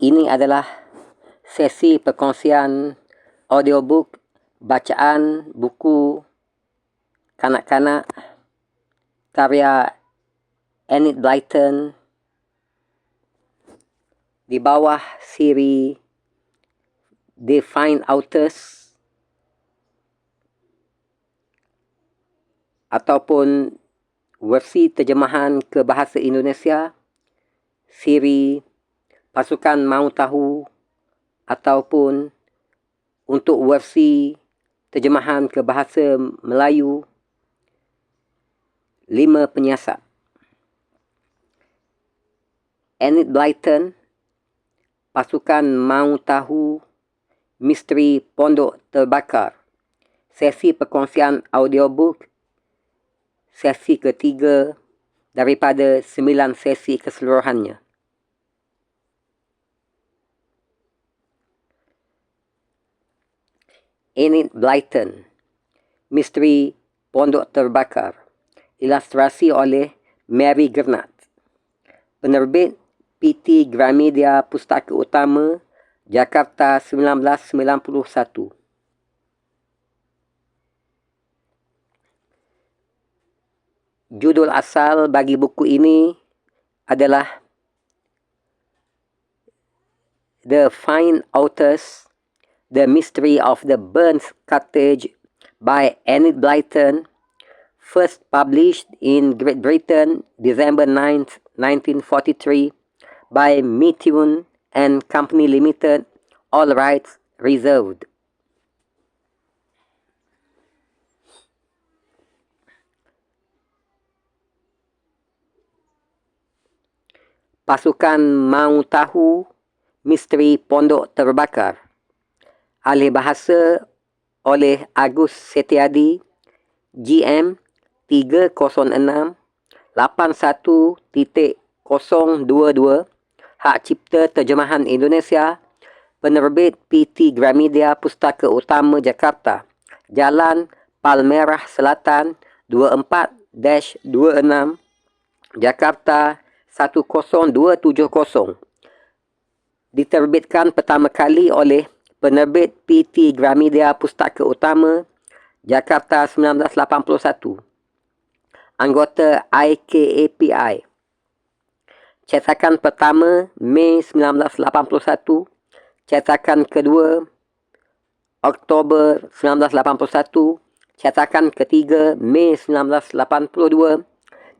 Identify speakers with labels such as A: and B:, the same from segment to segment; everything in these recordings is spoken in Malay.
A: Ini adalah sesi perkongsian audiobook bacaan buku kanak-kanak karya Enid Blyton di bawah siri Define Authors ataupun versi terjemahan ke bahasa Indonesia siri Pasukan Mahu Tahu ataupun untuk versi terjemahan ke bahasa Melayu 5 penyiasat. Enid Blyton, Pasukan Mahu Tahu, Misteri Pondok Terbakar. Sesi perkongsian audiobook, sesi ketiga daripada 9 sesi keseluruhannya. Enid Blyton, Misteri Pondok Terbakar. Ilustrasi oleh Mary Gernat. Penerbit PT Gramedia Pustaka Utama, Jakarta 1991. Judul asal bagi buku ini adalah The Fine Authors, The Mystery of the Burns Cottage by Enid Blyton, first published in Great Britain, December 9th, 1943, by Methuen and Company Limited, all rights reserved. Pasukan Mahu Tahu, Misteri Pondok Terbakar. Alih bahasa oleh Agus Setiadi, GM 306 81.022, Hak Cipta Terjemahan Indonesia, Penerbit PT Gramedia Pustaka Utama Jakarta, Jalan Palmerah Selatan 24-26, Jakarta 10270. Diterbitkan pertama kali oleh Penerbit PT Gramedia Pustaka Utama, Jakarta 1981. Anggota IKAPI. Cetakan pertama, Mei 1981. Cetakan kedua, Oktober 1981. Cetakan ketiga, Mei 1982.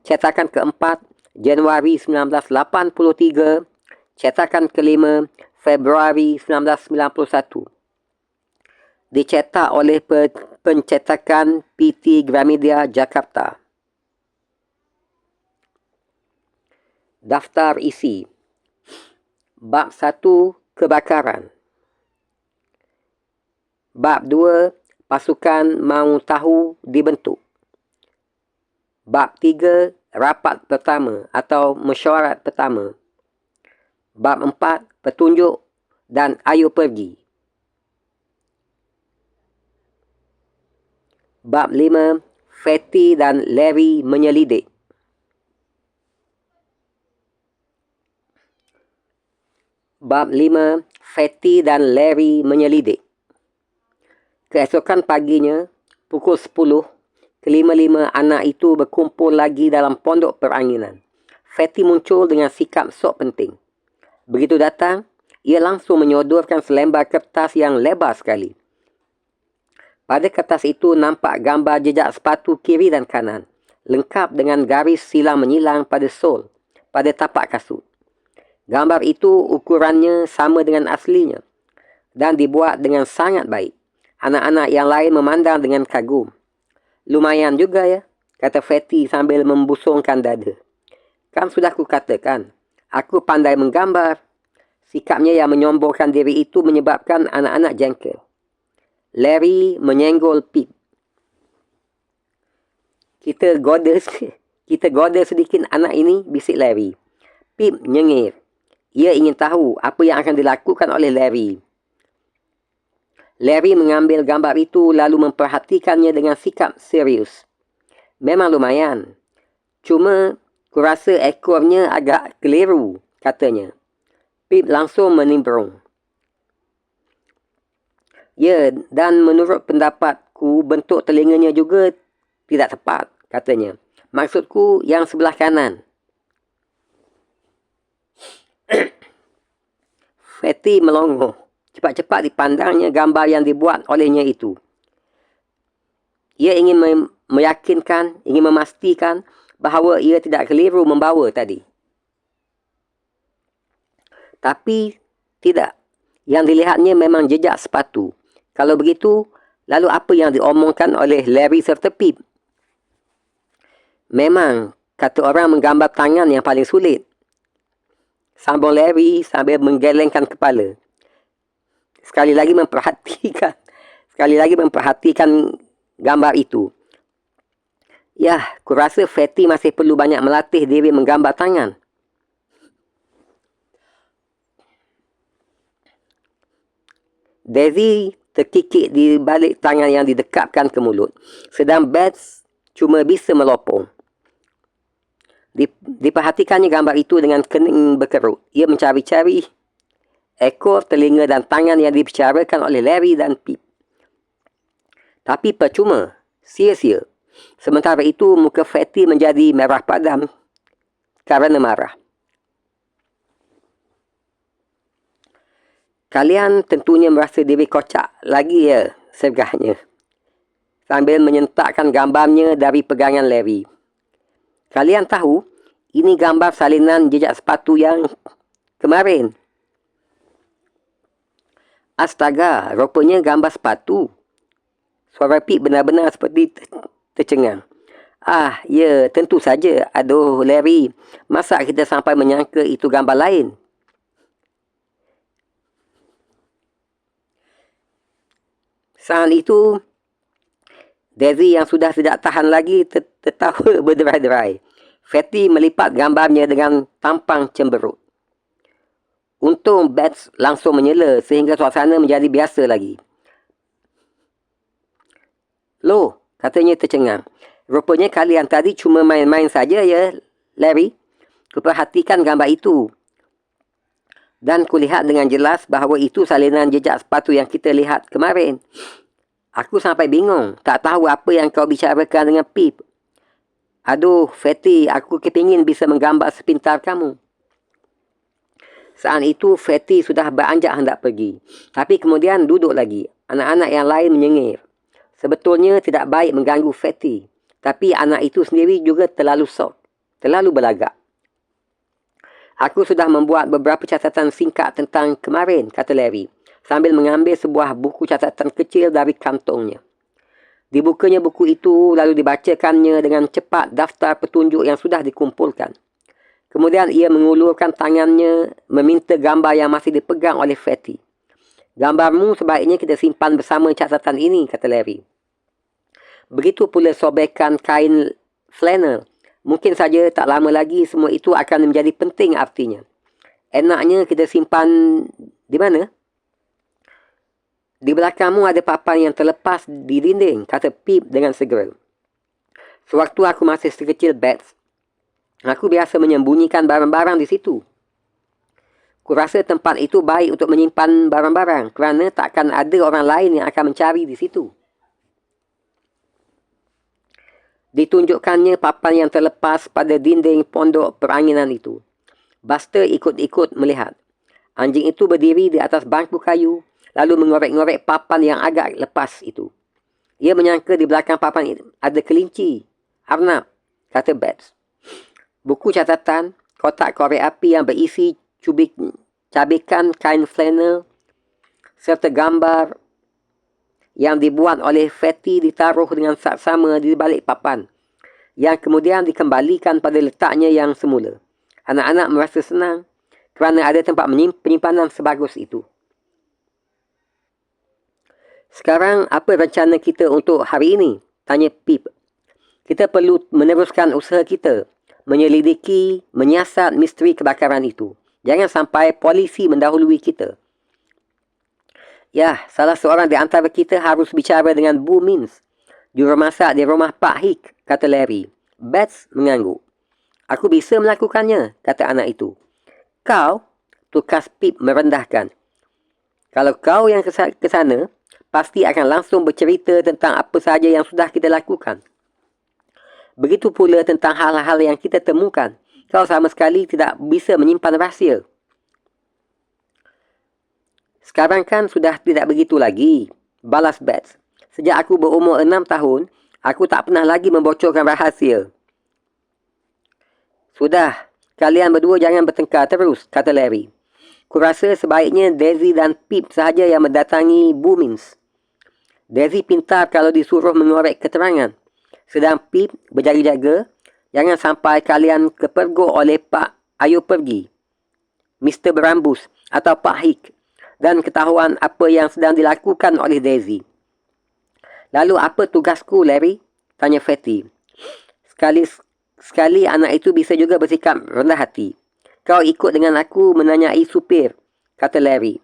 A: Cetakan keempat, Januari 1983. Cetakan kelima, Februari 1991. Dicetak oleh pencetakan PT Gramedia Jakarta. Daftar isi. Bab 1, Kebakaran. Bab 2, Pasukan Mahu Tahu dibentuk. Bab 3, Rapat pertama atau mesyuarat pertama. Bab 4, Petunjuk dan Ayo Pergi. Bab 5, Fatty dan Larry menyelidik. Bab 5, Fatty dan Larry menyelidik. Keesokan paginya, pukul 10, kelima-lima anak itu berkumpul lagi dalam pondok peranginan. Fatty muncul dengan sikap sok penting. Begitu datang, ia langsung menyodorkan selembar kertas yang lebar sekali. Pada kertas itu nampak gambar jejak sepatu kiri dan kanan, lengkap dengan garis silang menyilang pada sol, pada tapak kasut. Gambar itu ukurannya sama dengan aslinya dan dibuat dengan sangat baik. Anak-anak yang lain memandang dengan kagum. Lumayan juga ya, kata Fatty sambil membusungkan dada. Kan sudah kukatakan, aku pandai menggambar. Sikapnya yang menyombongkan diri itu menyebabkan anak-anak jengkel. Larry menyenggol Pip. Kita goda sedikit anak ini, bisik Larry. Pip nyengir. Ia ingin tahu apa yang akan dilakukan oleh Larry. Larry mengambil gambar itu lalu memperhatikannya dengan sikap serius. Memang lumayan. Cuma kurasa ekornya agak keliru, katanya. Pip langsung menimbrung. Ya, dan menurut pendapatku, bentuk telinganya juga tidak tepat, katanya. Maksudku yang sebelah kanan. Fatty melongo. Cepat-cepat dipandangnya gambar yang dibuat olehnya itu. Ia ingin meyakinkan, ingin memastikan bahawa ia tidak keliru membawa tadi. Tapi tidak. Yang dilihatnya memang jejak sepatu. Kalau begitu, lalu apa yang diomongkan oleh Larry serta Pip? Memang, kata orang menggambar tangan yang paling sulit. Sambung Larry sambil menggelengkan kepala. Sekali lagi memperhatikan gambar itu. Yah, kurasa Fatty masih perlu banyak melatih diri menggambar tangan. Daisy terkikik di balik tangan yang didekapkan ke mulut, sedang Bats cuma bisa melopong. Diperhatikannya gambar itu dengan kening berkerut. Ia mencari-cari ekor, telinga dan tangan yang dibicarakan oleh Larry dan Pip. Tapi percuma, sia-sia. Sementara itu, muka Fatty menjadi merah padam kerana marah. Kalian tentunya merasa diri kocak lagi ya, sergahnya. Sambil menyentakkan gambarnya dari pegangan Larry. Kalian tahu, ini gambar salinan jejak sepatu yang kemarin. Astaga, rupanya gambar sepatu. Suara Pip benar-benar seperti tercengang. Ah, ya, tentu saja. Aduh, Larry, masa kita sampai menyangka itu gambar lain? Saat itu, Daisy yang sudah tidak tahan lagi tertawa berderai-derai. Fatty melipat gambarnya dengan tampang cemberut. Untung Bats langsung menyela sehingga suasana menjadi biasa lagi. Loh, katanya tercengang. Rupanya kalian tadi cuma main-main saja ya, Larry. Kuperhatikan gambar itu. Dan kulihat dengan jelas bahawa itu salinan jejak sepatu yang kita lihat kemarin. Aku sampai bingung, tak tahu apa yang kau bicarakan dengan Pip. Aduh, Fatty, aku kepingin bisa menggambar sepintar kamu. Saat itu, Fatty sudah beranjak hendak pergi. Tapi kemudian duduk lagi. Anak-anak yang lain menyengir. Sebetulnya tidak baik mengganggu Fatty. Tapi anak itu sendiri juga terlalu sok. Terlalu berlagak. Aku sudah membuat beberapa catatan singkat tentang kemarin, kata Larry. Sambil mengambil sebuah buku catatan kecil dari kantongnya. Dibukanya buku itu lalu dibacakannya dengan cepat daftar petunjuk yang sudah dikumpulkan. Kemudian ia mengulurkan tangannya meminta gambar yang masih dipegang oleh Fatty. Gambarmu sebaiknya kita simpan bersama catatan ini, kata Larry. Begitu pula sobekan kain flannel. Mungkin saja tak lama lagi semua itu akan menjadi penting artinya. Enaknya kita simpan di mana? Di belakangmu ada papan yang terlepas di dinding, kata Pip dengan segera. Sewaktu aku masih sekecil Bats, aku biasa menyembunyikan barang-barang di situ. Kurasa tempat itu baik untuk menyimpan barang-barang kerana takkan ada orang lain yang akan mencari di situ. Ditunjukkannya papan yang terlepas pada dinding pondok peranginan itu. Buster ikut-ikut melihat. Anjing itu berdiri di atas bangku kayu, lalu mengorek-ngorek papan yang agak lepas itu. Ia menyangka di belakang papan itu ada kelinci, arnab, kata Bats. Buku catatan, kotak korek api yang berisi cabikan kain flannel, serta gambar yang dibuat oleh Fatty ditaruh dengan saksama di balik papan, yang kemudian dikembalikan pada letaknya yang semula. Anak-anak merasa senang kerana ada tempat penyimpanan sebagus itu. Sekarang, apa rencana kita untuk hari ini? Tanya Pip. Kita perlu meneruskan usaha kita, menyelidiki, menyiasat misteri kebakaran itu. Jangan sampai polisi mendahului kita. Ya, salah seorang di antara kita harus bicara dengan Bu Mins, jurumasak di rumah Pak Hick, kata Larry. Bats mengangguk. Aku bisa melakukannya, kata anak itu. Kau? tukas Pip merendahkan. Kalau kau yang ke sana, pasti akan langsung bercerita tentang apa sahaja yang sudah kita lakukan. Begitu pula tentang hal-hal yang kita temukan. Kau sama sekali tidak bisa menyimpan rahsia. Sekarang kan sudah tidak begitu lagi, balas Bats. Sejak aku berumur 6 tahun, aku tak pernah lagi membocorkan rahsia. Sudah, kalian berdua jangan bertengkar terus, kata Larry. Kurasa sebaiknya Daisy dan Pip sahaja yang mendatangi Boomins. Daisy pintar kalau disuruh mengorek keterangan. Sedang Pip berjaga-jaga, jangan sampai kalian kepergok oleh Pak Ayo Pergi, Mr. Berambus atau Pak Hick dan ketahuan apa yang sedang dilakukan oleh Daisy. Lalu apa tugasku, Larry? Tanya Fatty. Sekali anak itu bisa juga bersikap rendah hati. Kau ikut dengan aku menanyai supir, kata Larry.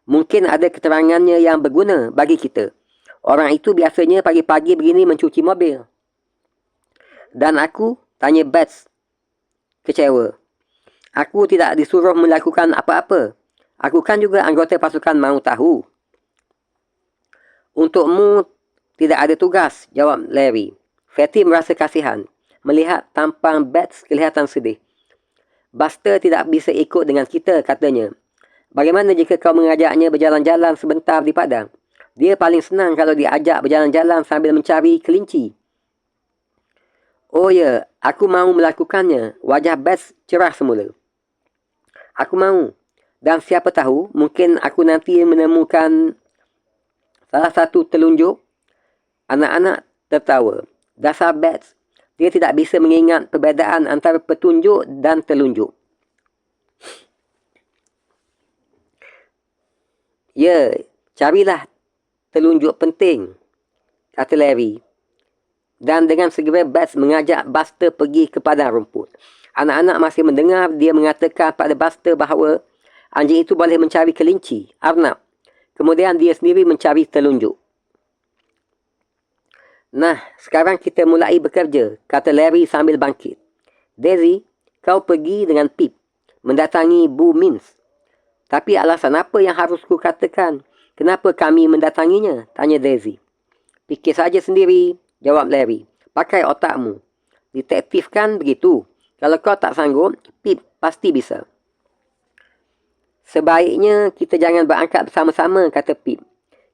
A: Mungkin ada keterangannya yang berguna bagi kita. Orang itu biasanya pagi-pagi begini mencuci mobil. Dan aku? Tanya Bats kecewa. Aku tidak disuruh melakukan apa-apa. Aku kan juga anggota pasukan Mau Tahu. Untukmu tidak ada tugas, jawab Larry. Fatty merasa kasihan melihat tampang Bats kelihatan sedih. Buster tidak bisa ikut dengan kita, katanya. Bagaimana jika kau mengajaknya berjalan-jalan sebentar di padang? Dia paling senang kalau diajak berjalan-jalan sambil mencari kelinci. Oh ya, aku mahu melakukannya. Wajah Bats cerah semula. Aku mahu. Dan siapa tahu, mungkin aku nanti menemukan salah satu telunjuk. Anak-anak tertawa. Dasar Bats. Dia tidak bisa mengingat perbezaan antara petunjuk dan telunjuk. Ya, carilah telunjuk penting, kata Larry. Dan dengan segera Bats mengajak Buster pergi ke padang rumput. Anak-anak masih mendengar dia mengatakan pada Buster bahawa anjing itu boleh mencari kelinci, arnab. Kemudian dia sendiri mencari telunjuk. Nah, sekarang kita mulai bekerja, kata Larry sambil bangkit. Daisy, kau pergi dengan Pip mendatangi Boomins. Tapi alasan apa yang harus ku katakan? Kenapa kami mendatanginya? Tanya Daisy. Fikir saja sendiri, jawab Larry. Pakai otakmu. Detektif kan begitu. Kalau kau tak sanggup, Pip pasti bisa. Sebaiknya kita jangan berangkat bersama-sama, kata Pip.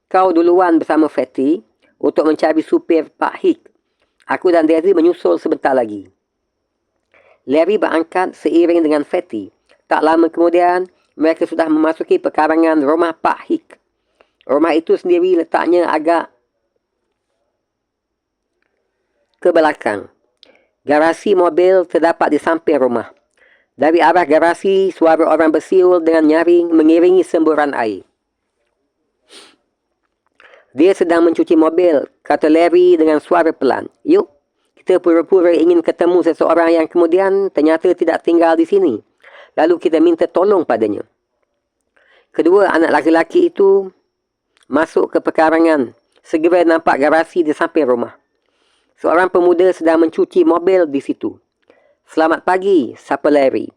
A: Kau duluan bersama Fatty untuk mencari supir Pak Hick. Aku dan Daisy menyusul sebentar lagi. Larry berangkat seiring dengan Fatty. Tak lama kemudian, mereka sudah memasuki pekarangan rumah Pak Hick. Rumah itu sendiri letaknya agak ke belakang. Garasi mobil terdapat di samping rumah. Dari arah garasi, suara orang bersiul dengan nyaring mengiringi semburan air. Dia sedang mencuci mobil, kata Larry dengan suara pelan. Yuk, kita pura-pura ingin ketemu seseorang yang kemudian ternyata tidak tinggal di sini. Lalu kita minta tolong padanya. Kedua anak laki-laki itu masuk ke pekarangan. Segera nampak garasi di samping rumah. Seorang pemuda sedang mencuci mobil di situ. Selamat pagi, sapa Larry.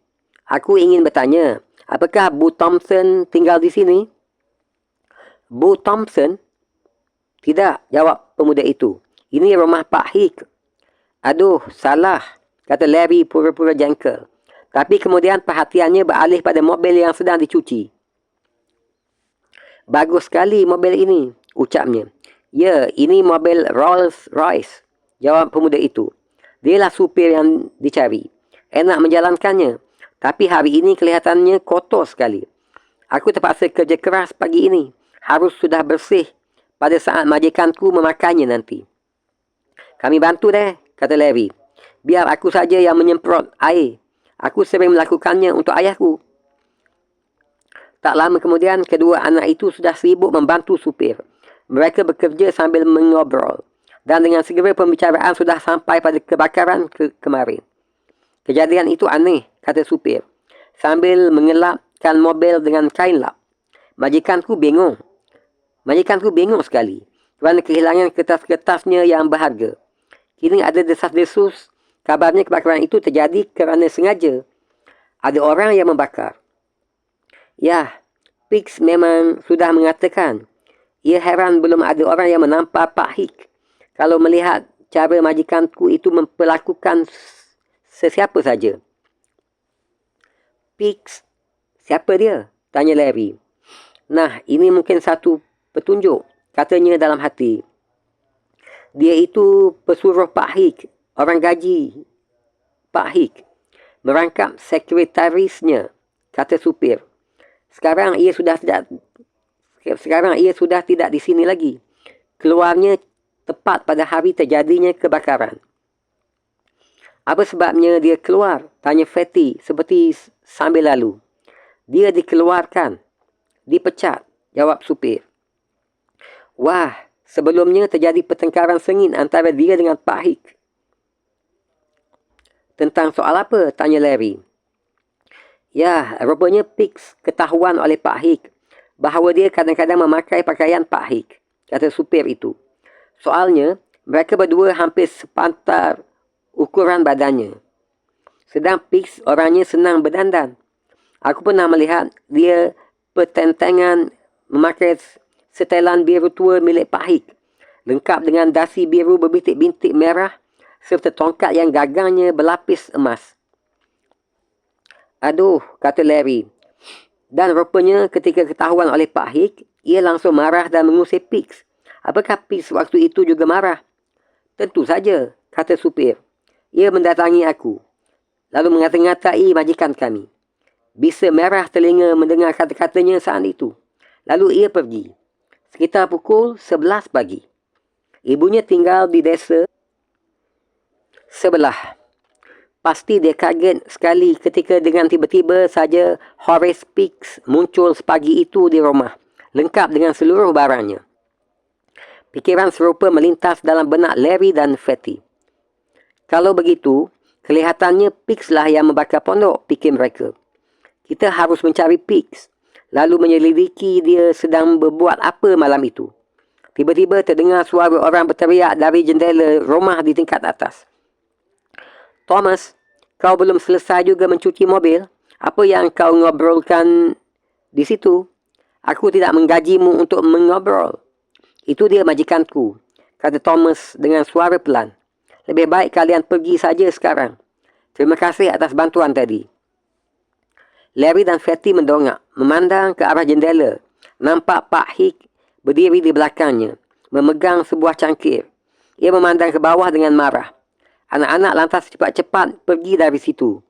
A: Aku ingin bertanya, apakah Bu Thompson tinggal di sini? Bu Thompson? Tidak, jawab pemuda itu. Ini rumah Pak Hick. Aduh, salah, kata Larry pura-pura jengkel. Tapi kemudian perhatiannya beralih pada mobil yang sedang dicuci. Bagus sekali mobil ini, ucapnya. Ya, ini mobil Rolls Royce, jawab pemuda itu. Dialah supir yang dicari. Enak menjalankannya. Tapi hari ini kelihatannya kotor sekali. Aku terpaksa kerja keras pagi ini. Harus sudah bersih pada saat majikanku memakainya nanti. Kami bantu deh, kata Larry. Biar aku saja yang menyemprot air. Aku sering melakukannya untuk ayahku. Tak lama kemudian, kedua anak itu sudah sibuk membantu supir. Mereka bekerja sambil mengobrol. Dan dengan segera pembicaraan sudah sampai pada kebakaran kemarin. Kejadian itu aneh, kata supir, sambil mengelapkan mobil dengan kain lap. Majikanku bingung sekali kerana kehilangan kertas-kertasnya yang berharga. Kini ada desas-desus. Kabarnya kebakaran itu terjadi kerana sengaja. Ada orang yang membakar. Ya, Pix memang sudah mengatakan, ia heran belum ada orang yang menampar Pak Hik. Kalau melihat cara majikanku itu memperlakukan sesiapa saja. Pix, siapa dia? Tanya Larry. Nah, ini mungkin satu petunjuk, katanya dalam hati. Dia itu pesuruh Pak Hik, orang gaji Pak Hik. Merangkap sekretarisnya, kata supir. Sekarang ia sudah tidak di sini lagi. Keluarnya tepat pada hari terjadinya kebakaran. Apa sebabnya dia keluar? Tanya Fatty seperti sambil lalu. Dia dikeluarkan. Dipecat, jawab supir. Wah, sebelumnya terjadi pertengkaran sengit antara dia dengan Pak Hik. Tentang soal apa? Tanya Larry. Ya, rupanya Pix ketahuan oleh Pak Hik bahawa dia kadang-kadang memakai pakaian Pak Hik, kata supir itu. Soalnya, mereka berdua hampir sepantar ukuran badannya. Sedang Pix orangnya senang berdandan. Aku pernah melihat dia pertentangan memakai setelan biru tua milik Pak Hik, lengkap dengan dasi biru berbintik-bintik merah serta tongkat yang gagangnya berlapis emas. Aduh, kata Larry. Dan rupanya ketika ketahuan oleh Pak Hik, ia langsung marah dan mengusir Pix. Apakah Pix waktu itu juga marah? Tentu saja, kata supir. Ia mendatangi aku, lalu mengata-ngatai majikan kami. Bisa merah telinga mendengar kata-katanya saat itu. Lalu ia pergi. Sekitar pukul 11 pagi. Ibunya tinggal di desa sebelah. Pasti dia kaget sekali ketika dengan tiba-tiba saja Horace Pix muncul sepagi itu di rumah, lengkap dengan seluruh barangnya. Pikiran serupa melintas dalam benak Larry dan Fatty. Kalau begitu, kelihatannya Pix lah yang membakar pondok, fikir mereka. Kita harus mencari Pix, lalu menyelidiki dia sedang berbuat apa malam itu. Tiba-tiba terdengar suara orang berteriak dari jendela rumah di tingkat atas. Thomas, kau belum selesai juga mencuci mobil? Apa yang kau ngobrolkan di situ? Aku tidak menggajimu untuk mengobrol. Itu dia majikanku, kata Thomas dengan suara pelan. Lebih baik kalian pergi saja sekarang. Terima kasih atas bantuan tadi. Larry dan Fatty mendongak, memandang ke arah jendela. Nampak Pak Hik berdiri di belakangnya, memegang sebuah cangkir. Ia memandang ke bawah dengan marah. Anak-anak lantas cepat-cepat pergi dari situ.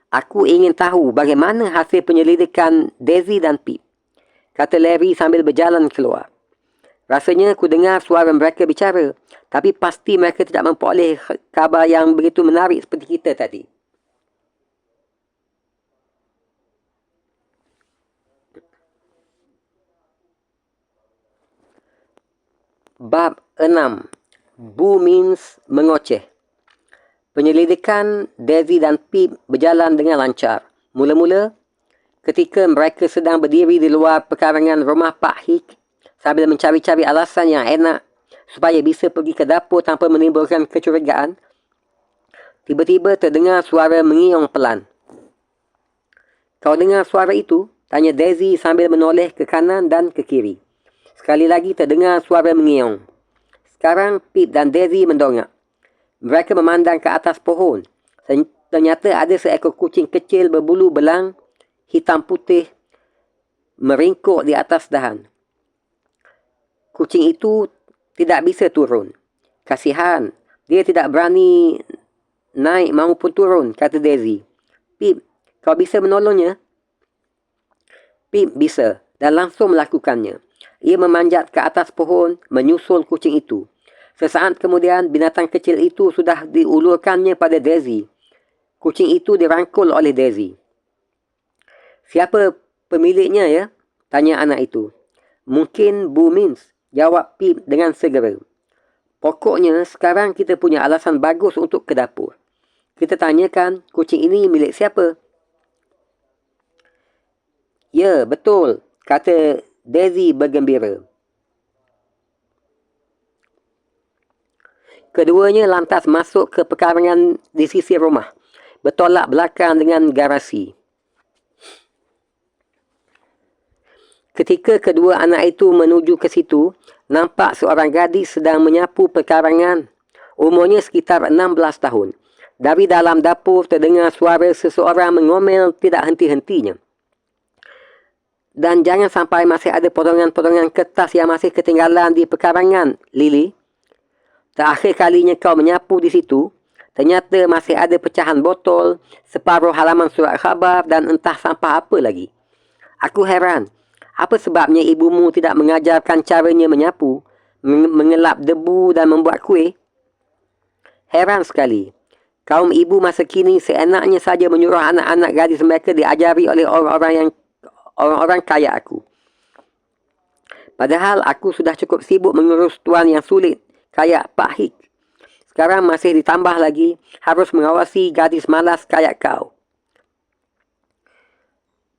A: Aku ingin tahu bagaimana hasil penyelidikan Daisy dan Pip, kata Larry sambil berjalan keluar. Rasanya aku dengar suara mereka bicara, tapi pasti mereka tidak memperoleh kabar yang begitu menarik seperti kita tadi. Bab 6. Bu Means mengoceh. Penyelidikan Daisy dan Pip berjalan dengan lancar. Mula-mula, ketika mereka sedang berdiri di luar pekarangan rumah Pak Hik sambil mencari-cari alasan yang enak supaya bisa pergi ke dapur tanpa menimbulkan kecurigaan, tiba-tiba terdengar suara mengiung pelan. Kau dengar suara itu? Tanya Daisy sambil menoleh ke kanan dan ke kiri. Sekali lagi terdengar suara mengiung. Sekarang Pip dan Daisy mendongak. Mereka memandang ke atas pohon. Ternyata ada seekor kucing kecil berbulu belang hitam putih meringkuk di atas dahan. Kucing itu tidak bisa turun. Kasihan, dia tidak berani naik maupun turun, kata Daisy. Pip, kau bisa menolongnya? Pip bisa dan langsung melakukannya. Ia memanjat ke atas pohon, menyusul kucing itu. Sesaat kemudian, binatang kecil itu sudah diulurkannya pada Daisy. Kucing itu dirangkul oleh Daisy. Siapa pemiliknya ya? Tanya anak itu. Mungkin Bu Means, jawab Pip dengan segera. Pokoknya sekarang kita punya alasan bagus untuk ke dapur. Kita tanyakan kucing ini milik siapa? Ya, betul, kata Daisy bergembira. Keduanya lantas masuk ke pekarangan di sisi rumah, bertolak belakang dengan garasi. Ketika kedua anak itu menuju ke situ, nampak seorang gadis sedang menyapu perkarangan. Umurnya sekitar 16 tahun. Dari dalam dapur terdengar suara seseorang mengomel tidak henti-hentinya. Dan jangan sampai masih ada potongan-potongan kertas yang masih ketinggalan di perkarangan, Lily. Terakhir kalinya kau menyapu di situ, ternyata masih ada pecahan botol, separuh halaman surat khabar dan entah sampah apa lagi. Aku heran. Apa sebabnya ibumu tidak mengajarkan caranya menyapu, mengelap debu dan membuat kuih? Heran sekali. Kaum ibu masa kini seenaknya saja menyuruh anak-anak gadis mereka diajari oleh orang kaya aku. Padahal aku sudah cukup sibuk mengurus tuan yang sulit, kayak Pak Hik. Sekarang masih ditambah lagi harus mengawasi gadis malas kayak kau.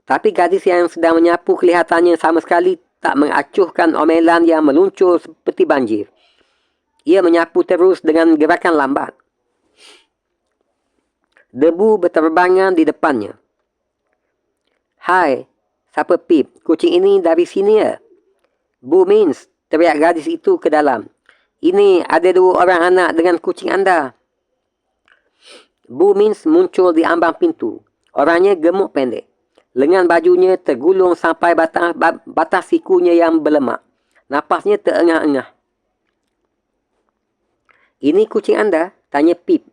A: Tapi gadis yang sedang menyapu kelihatannya sama sekali tak mengacuhkan omelan yang meluncur seperti banjir. Ia menyapu terus dengan gerakan lambat. Debu berterbangan di depannya. Hai, siapa Pip? Kucing ini dari sini ya? Bu Mins, teriak gadis itu ke dalam. Ini ada 2 orang anak dengan kucing anda. Bu Mins muncul di ambang pintu. Orangnya gemuk pendek. Lengan bajunya tergulung sampai batas sikunya yang berlemak. Napasnya terengah-engah. Ini kucing anda? Tanya Pip.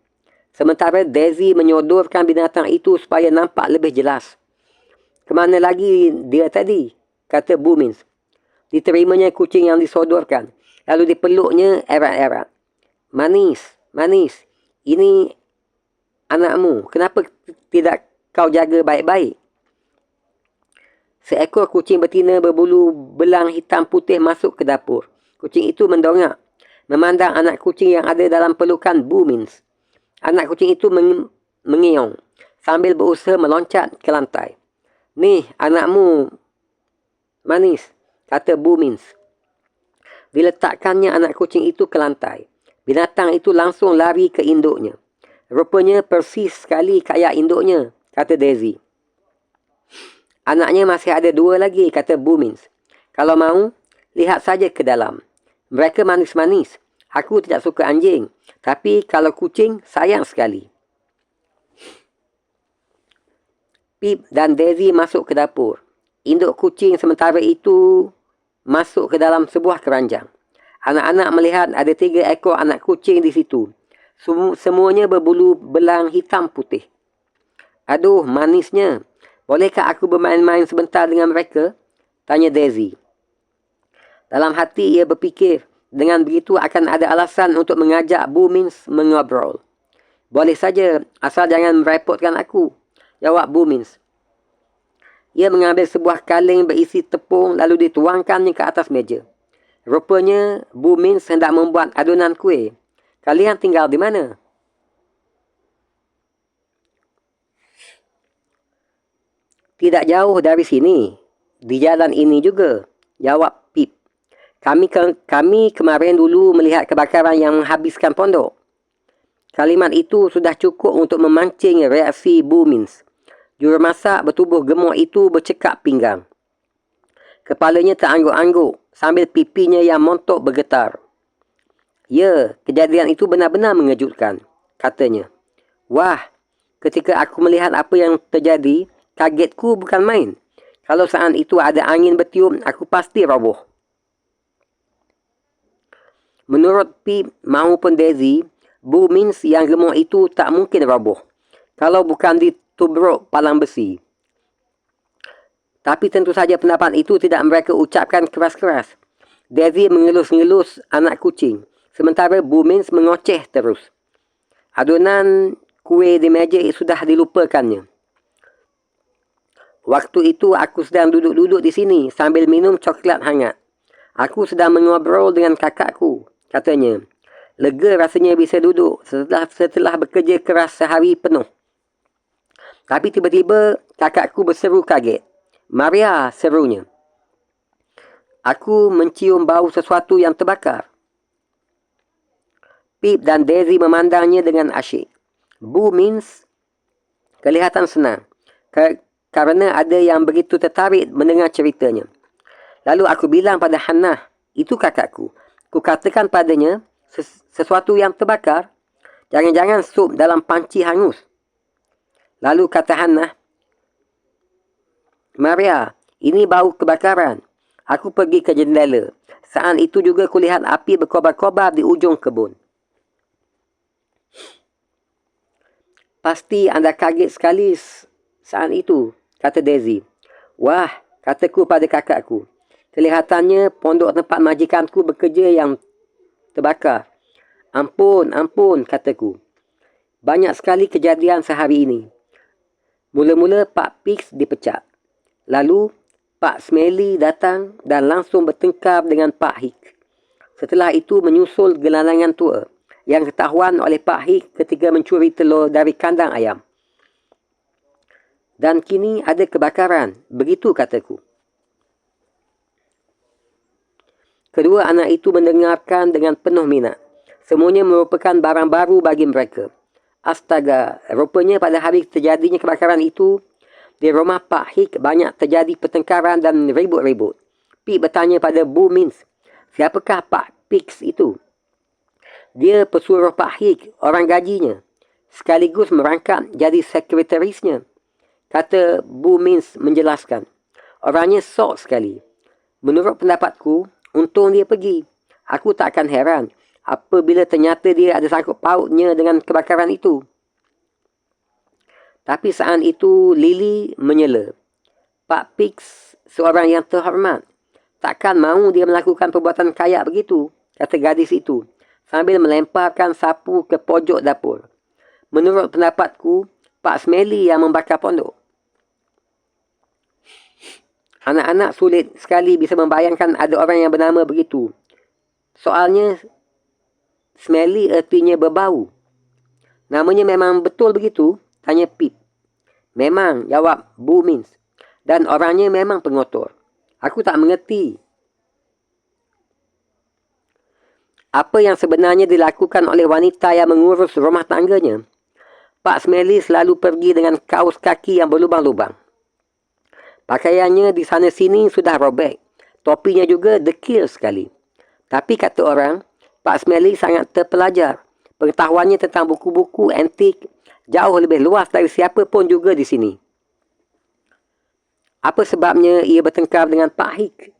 A: Sementara Daisy menyodorkan binatang itu supaya nampak lebih jelas. Kemana lagi dia tadi? Kata Bu Mins. Diterimanya kucing yang disodorkan. Lalu dipeluknya erat-erat. Manis, manis. Ini anakmu. Kenapa tidak kau jaga baik-baik? Seekor kucing betina berbulu belang hitam putih masuk ke dapur. Kucing itu mendongak, memandang anak kucing yang ada dalam pelukan Bu Mins. Anak kucing itu mengeong sambil berusaha meloncat ke lantai. Nih, anakmu manis, kata Bu Mins. Diletakkannya anak kucing itu ke lantai. Binatang itu langsung lari ke induknya. Rupanya persis sekali kayak induknya, kata Daisy. Anaknya masih ada 2 lagi, kata Bu Mins. Kalau mau, lihat saja ke dalam. Mereka manis-manis. Aku tidak suka anjing. Tapi kalau kucing, sayang sekali. Pip dan Daisy masuk ke dapur. Induk kucing sementara itu masuk ke dalam sebuah keranjang. Anak-anak melihat ada 3 ekor anak kucing di situ. Semuanya berbulu belang hitam putih. Aduh, manisnya. Bolehkah aku bermain-main sebentar dengan mereka? Tanya Daisy. Dalam hati ia berfikir, dengan begitu akan ada alasan untuk mengajak Bu Mins mengobrol. Boleh saja, asal jangan merepotkan aku, jawab Bu Mins. Ia mengambil sebuah kaleng berisi tepung lalu dituangkannya ke atas meja. Rupanya Bu Mins hendak membuat adunan kuih. Kalian tinggal di mana? Tidak jauh dari sini. Di jalan ini juga, jawab Pip. Kami kemarin dulu melihat kebakaran yang menghabiskan pondok. Kalimat itu sudah cukup untuk memancing reaksi Bu Mins. Jurumasak bertubuh gemuk itu bercekak pinggang. Kepalanya terangguk-angguk sambil pipinya yang montok bergetar. Ya, kejadian itu benar-benar mengejutkan, katanya. Wah, ketika aku melihat apa yang terjadi, kagetku bukan main. Kalau saat itu ada angin bertiup, aku pasti roboh. Menurut Pip maupun Daisy, Bu Mins yang gemuk itu tak mungkin roboh kalau bukan ditubruk palang besi. Tapi tentu saja pendapat itu tidak mereka ucapkan keras-keras. Daisy mengelus-ngelus anak kucing, sementara Bu Mins mengoceh terus. Adunan kuih di meja sudah dilupakannya. Waktu itu aku sedang duduk-duduk di sini sambil minum coklat hangat. Aku sedang mengobrol dengan kakakku, katanya. Lega rasanya bisa duduk setelah bekerja keras sehari penuh. Tapi tiba-tiba kakakku berseru kaget. Maria, serunya. Aku mencium bau sesuatu yang terbakar. Pip dan Daisy memandangnya dengan asyik. Bu Mins kelihatan senang. Kerana ada yang begitu tertarik mendengar ceritanya. Lalu aku bilang pada Hannah, itu kakakku. Ku katakan padanya, sesuatu yang terbakar. Jangan-jangan sup dalam panci hangus. Lalu kata Hannah, Maria, ini bau kebakaran. Aku pergi ke jendela. Saat itu juga kulihat api berkobar-kobar di ujung kebun. Pasti anda kaget sekali saat itu, kata Daisy. Wah, kataku pada kakakku. Kelihatannya pondok tempat majikanku bekerja yang terbakar. Ampun, ampun, kataku. Banyak sekali kejadian sehari ini. Mula-mula Pak Pix dipecat. Lalu Pak Smelly datang dan langsung bertengkar dengan Pak Hick. Setelah itu menyusul gelandangan tua yang ketahuan oleh Pak Hick ketika mencuri telur dari kandang ayam. Dan kini ada kebakaran, begitu kataku. Kedua anak itu mendengarkan dengan penuh minat. Semuanya merupakan barang baru bagi mereka. Astaga, rupanya pada hari terjadinya kebakaran itu, di rumah Pak Hick banyak terjadi pertengkaran dan ribut-ribut. Pip bertanya pada Bu Mins, siapakah Pak Pix itu? Dia pesuruh Pak Hick, orang gajinya. Sekaligus merangkap jadi sekretarisnya. Kata Bu Mins menjelaskan. Orangnya sok sekali. Menurut pendapatku, untung dia pergi. Aku tak akan heran apabila ternyata dia ada sangkut pautnya dengan kebakaran itu. Tapi saat itu Lily menyela. Pak Pix seorang yang terhormat. Takkan mahu dia melakukan perbuatan kayak begitu, kata gadis itu, sambil melemparkan sapu ke pojok dapur. Menurut pendapatku, Pak Smelly yang membakar pondok. Anak-anak sulit sekali bisa membayangkan ada orang yang bernama begitu. Soalnya, Smelly artinya berbau. Namanya memang betul begitu? Tanya Pip. Memang, jawab Bu Mins. Dan orangnya memang pengotor. Aku tak mengerti apa yang sebenarnya dilakukan oleh wanita yang mengurus rumah tangganya. Pak Smelly selalu pergi dengan kaos kaki yang berlubang-lubang. Pakaiannya di sana-sini sudah robek. Topinya juga dekil sekali. Tapi kata orang, Pak Smelly sangat terpelajar. Pengetahuannya tentang buku-buku antik jauh lebih luas dari siapa pun juga di sini. Apa sebabnya ia bertengkar dengan Pak Hick?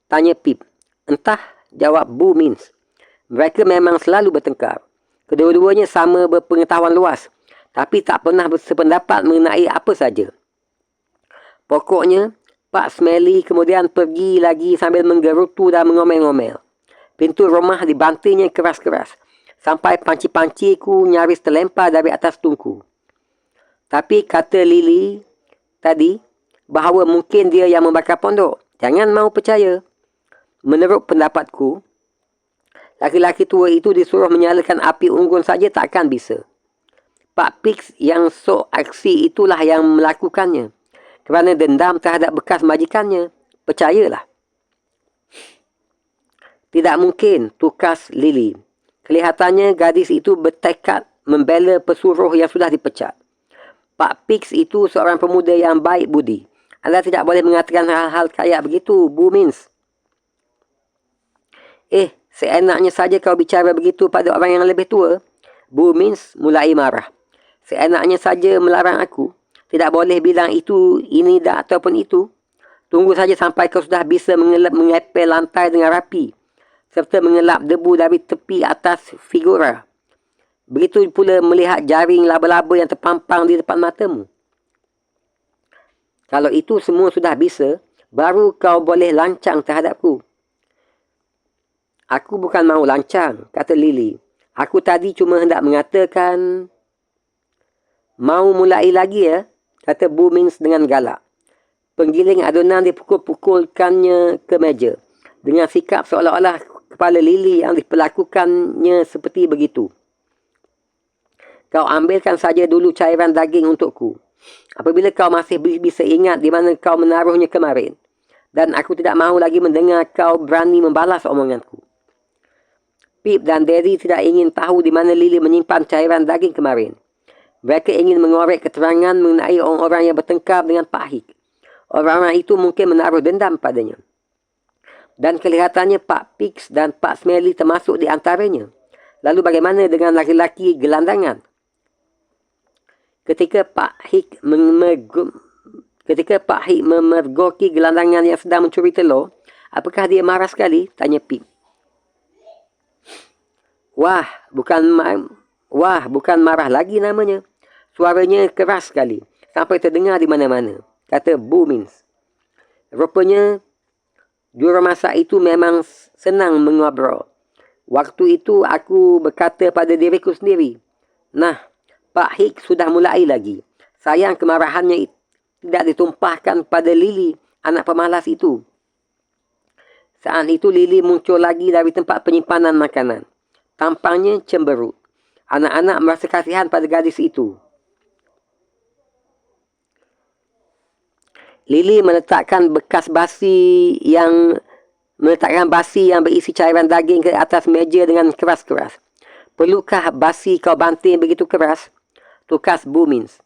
A: Tanya Pip. Entah, jawab Bu Mins. Mereka memang selalu bertengkar. Kedua-duanya sama berpengetahuan luas, tapi tak pernah bersependapat mengenai apa saja. Pokoknya, Pak Smelly kemudian pergi lagi sambil menggerutu dan mengomel-ngomel. Pintu rumah dibantingnya keras-keras, sampai panci-panciku nyaris terlempar dari atas tungku. Tapi kata Lily tadi, bahawa mungkin dia yang membakar pondok. Jangan mau percaya. Menurut pendapatku, laki-laki tua itu disuruh menyalakan api unggun saja takkan bisa. Pak Pix yang sok aksi itulah yang melakukannya. Kerana dendam terhadap bekas majikannya. Percayalah. Tidak mungkin, tukas Lily. Kelihatannya gadis itu bertekad membela pesuruh yang sudah dipecat. Pak Pix itu seorang pemuda yang baik budi. Anda tidak boleh mengatakan hal-hal kayak begitu, Bu Mins. Seenaknya saja kau bicara begitu pada orang yang lebih tua. Bu Mins mulai marah. Seenaknya saja melarang aku. Tidak boleh bilang itu, ini dah ataupun itu. Tunggu saja sampai kau sudah bisa mengepel lantai dengan rapi. Serta mengelap debu dari tepi atas figura. Begitu pula melihat jaring laba-laba yang terpampang di depan matamu. Kalau itu semua sudah bisa, baru kau boleh lancang terhadapku. Aku bukan mahu lancang, kata Lily. Aku tadi cuma hendak mengatakan... Mau mulai lagi ya, kata Bu Mins dengan galak. Penggiling adunan dipukul-pukulkannya ke meja. Dengan sikap seolah-olah kepala Lily yang diperlakukannya seperti begitu. Kau ambilkan saja dulu cairan daging untukku. Apabila kau masih bisa ingat di mana kau menaruhnya kemarin. Dan aku tidak mahu lagi mendengar kau berani membalas omonganku. Pip dan Daddy tidak ingin tahu di mana Lily menyimpan cairan daging kemarin. Mereka ingin mengorek keterangan mengenai orang-orang yang bertengkar dengan Pak Hick. Orang-orang itu mungkin menaruh dendam padanya. Dan kelihatannya Pak Pix dan Pak Smelly termasuk di antaranya. Lalu bagaimana dengan laki-laki gelandangan? Ketika Pak Hik memergoki gelandangan yang sedang mencuri telur, apakah dia marah sekali? Tanya Pip. Wah, bukan marah lagi namanya. Suaranya keras sekali, sampai terdengar di mana-mana, kata Boomins. Rupanya, juramasak itu memang senang mengobrol. Waktu itu aku berkata pada diriku sendiri, nah, Pak Hik sudah mulai lagi. Sayang kemarahannya tidak ditumpahkan pada Lily, anak pemalas itu. Saat itu Lily muncul lagi dari tempat penyimpanan makanan. Tampangnya cemberut. Anak-anak merasa kasihan pada gadis itu. Lily meletakkan basi yang berisi cairan daging ke atas meja dengan keras-keras. Perlukah basi kau banting begitu keras? Tukas Boomins.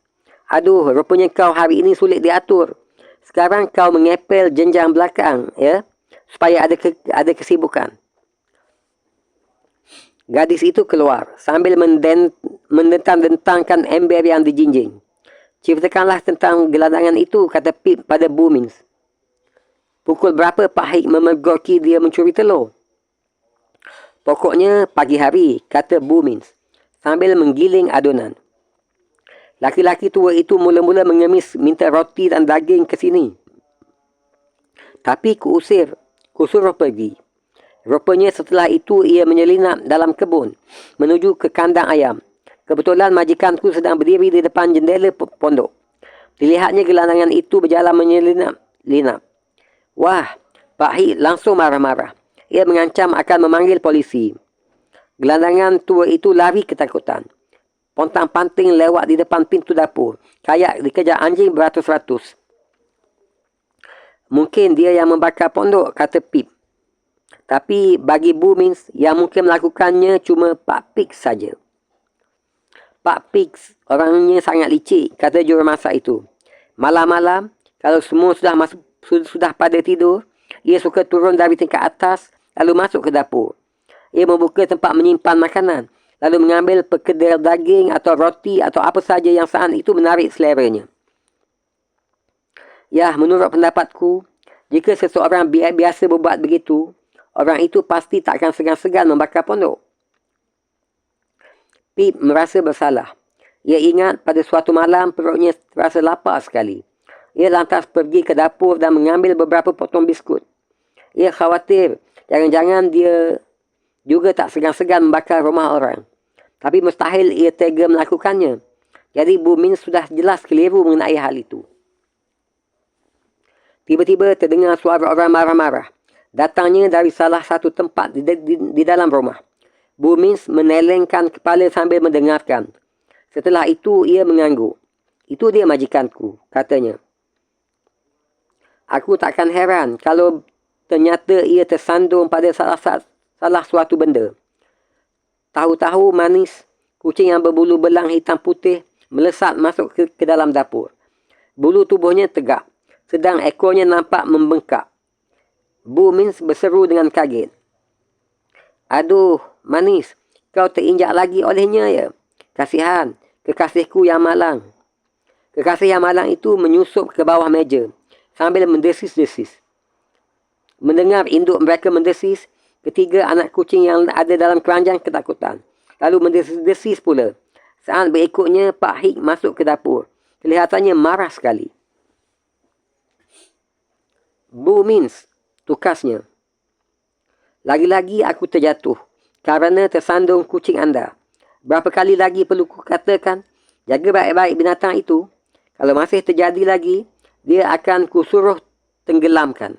A: Aduh, rupanya kau hari ini sulit diatur. Sekarang kau mengepel jenjang belakang, ya, supaya ada kesibukan. Gadis itu keluar sambil mendentang-dentangkan ember yang dijinjing. Ceritakanlah tentang gelandangan itu, kata Pip pada Boomins. Pukul berapa Pak Hik memergoki dia mencuri telur? Pokoknya pagi hari, kata Boomins, sambil menggiling adonan. Laki-laki tua itu mula-mula mengemis minta roti dan daging ke sini. Tapi kusuruh pergi. Rupanya setelah itu ia menyelinap dalam kebun, menuju ke kandang ayam. Kebetulan majikanku sedang berdiri di depan jendela pondok. Dilihatnya gelandangan itu berjalan menyelinap. Wah, Pak Hik langsung marah-marah. Ia mengancam akan memanggil polisi. Gelandangan tua itu lari ketakutan. Pontang-panting lewat di depan pintu dapur. Kayak dikejar anjing beratus-ratus. Mungkin dia yang membakar pondok, kata Pip. Tapi bagi Boomins, yang mungkin melakukannya cuma Pak Pix saja. Pak Pix orangnya sangat licik, kata juramasak itu. Malam-malam, kalau semua sudah pada tidur, ia suka turun dari tingkat atas, lalu masuk ke dapur. Ia membuka tempat menyimpan makanan, lalu mengambil perkedel daging atau roti atau apa saja yang saat itu menarik seleranya. Ya, menurut pendapatku, jika seseorang biasa berbuat begitu, orang itu pasti tak akan segan-segan membakar pondok. Pip merasa bersalah. Ia ingat pada suatu malam perutnya terasa lapar sekali. Ia lantas pergi ke dapur dan mengambil beberapa potong biskut. Ia khawatir jangan-jangan dia juga tak segan-segan membakar rumah orang. Tapi mustahil ia tega melakukannya. Jadi Boomins sudah jelas keliru mengenai hal itu. Tiba-tiba terdengar suara orang marah-marah. Datangnya dari salah satu tempat di dalam rumah. Boomins menelengkan kepala sambil mendengarkan. Setelah itu ia mengangguk. Itu dia majikanku, katanya. Aku takkan heran kalau ternyata ia tersandung pada salah suatu benda. Tahu-tahu manis, kucing yang berbulu belang hitam putih melesat masuk ke dalam dapur. Bulu tubuhnya tegak, sedang ekornya nampak membengkak. Boomins berseru dengan kaget. Aduh, manis, kau terinjak lagi olehnya ya. Kasihan, kekasihku yang malang. Kekasih yang malang itu menyusup ke bawah meja sambil mendesis-desis. Mendengar induk mereka mendesis, ketiga anak kucing yang ada dalam keranjang ketakutan. Lalu mendesis-desis pula. Saat berikutnya, Pak Hik masuk ke dapur. Kelihatannya marah sekali. Boomins, tukasnya. Lagi-lagi aku terjatuh kerana tersandung kucing anda. Berapa kali lagi perlu kukatakan, jaga baik-baik binatang itu. Kalau masih terjadi lagi, dia akan kusuruh tenggelamkan.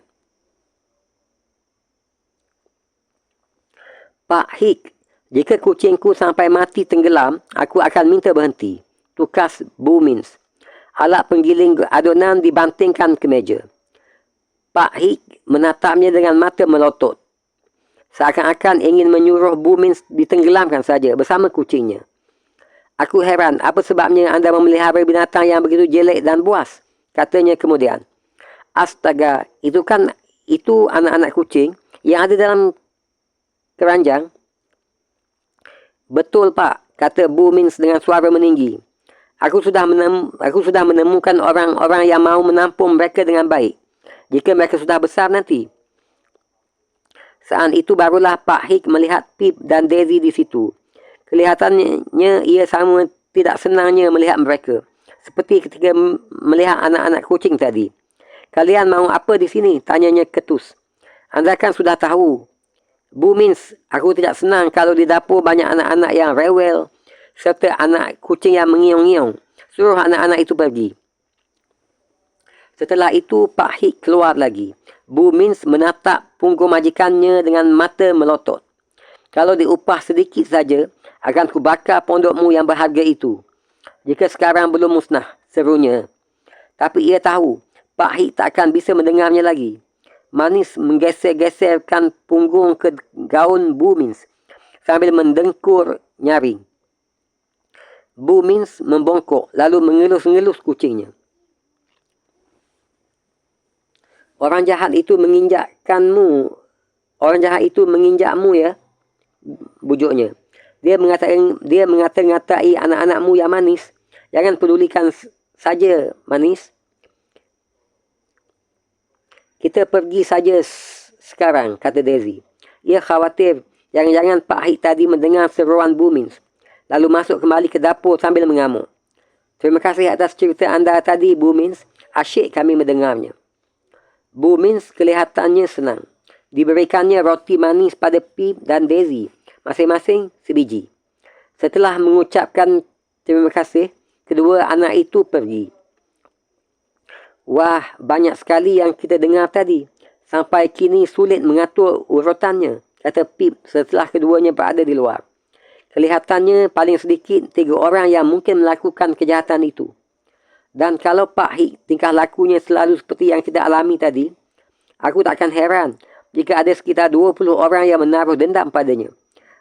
A: Pak Hik, jika kucingku sampai mati tenggelam, aku akan minta berhenti. Tukas Boomins. Alat penggiling adonan dibantingkan ke meja. Pak Hik menatapnya dengan mata melotot. Seakan-akan ingin menyuruh Boomins ditenggelamkan saja bersama kucingnya. Aku heran apa sebabnya anda memelihara binatang yang begitu jelek dan buas, katanya kemudian. Astaga, itu anak-anak kucing yang ada dalam keranjang. Betul Pak, kata Bu Mins dengan suara meninggi. Aku sudah menemukan orang-orang yang mau menampung mereka dengan baik. Jika mereka sudah besar nanti. Saat itu barulah Pak Hik melihat Pip dan Daisy di situ. Kelihatannya ia sama tidak senangnya melihat mereka. Seperti ketika melihat anak-anak kucing tadi. Kalian mau apa di sini? Tanyanya ketus. Anda kan sudah tahu. Bu Mins, aku tidak senang kalau di dapur banyak anak-anak yang rewel. Serta anak kucing yang mengiung-ngiung. Suruh anak-anak itu pergi. Setelah itu Pak Hik keluar lagi. Bu Mins menatap punggung majikannya dengan mata melotot. Kalau diupah sedikit saja, akan kubakar pondokmu yang berharga itu. Jika sekarang belum musnah, serunya. Tapi ia tahu, Pak Hik tak akan bisa mendengarnya lagi. Manis menggeser-geserkan punggung ke gaun Bu Mins sambil mendengkur nyaring. Bu Mins membongkok lalu mengelus-ngelus kucingnya. Orang jahat itu menginjakmu ya, bujuknya. Dia mengata-ngatai anak-anakmu yang manis. Jangan pedulikan saja, manis. Kita pergi saja sekarang, kata Daisy. Ia khawatir jangan-jangan Pak Hik tadi mendengar seruan Bu Mins, lalu masuk kembali ke dapur sambil mengamuk. Terima kasih atas cerita anda tadi, Bu Mins. Asyik kami mendengarnya. Bu Mins kelihatannya senang. Diberikannya roti manis pada Pip dan Daisy, masing-masing sebiji. Setelah mengucapkan terima kasih, kedua anak itu pergi. Wah, banyak sekali yang kita dengar tadi. Sampai kini sulit mengatur urutannya, kata Pip setelah keduanya berada di luar. Kelihatannya paling sedikit 3 orang yang mungkin melakukan kejahatan itu. Dan kalau Pak Hik tingkah lakunya selalu seperti yang kita alami tadi, aku takkan heran jika ada sekitar 20 orang yang menaruh dendam padanya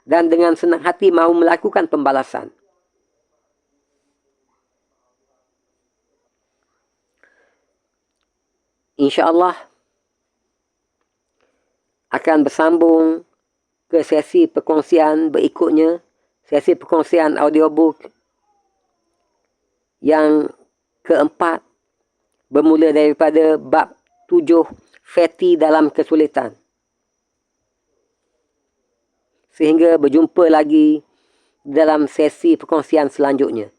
A: dan dengan senang hati mahu melakukan pembalasan. InsyaAllah akan bersambung ke sesi perkongsian berikutnya, sesi perkongsian audiobook yang keempat, bermula daripada bab 7, Fatty dalam kesulitan. Sehingga berjumpa lagi dalam sesi perkongsian selanjutnya.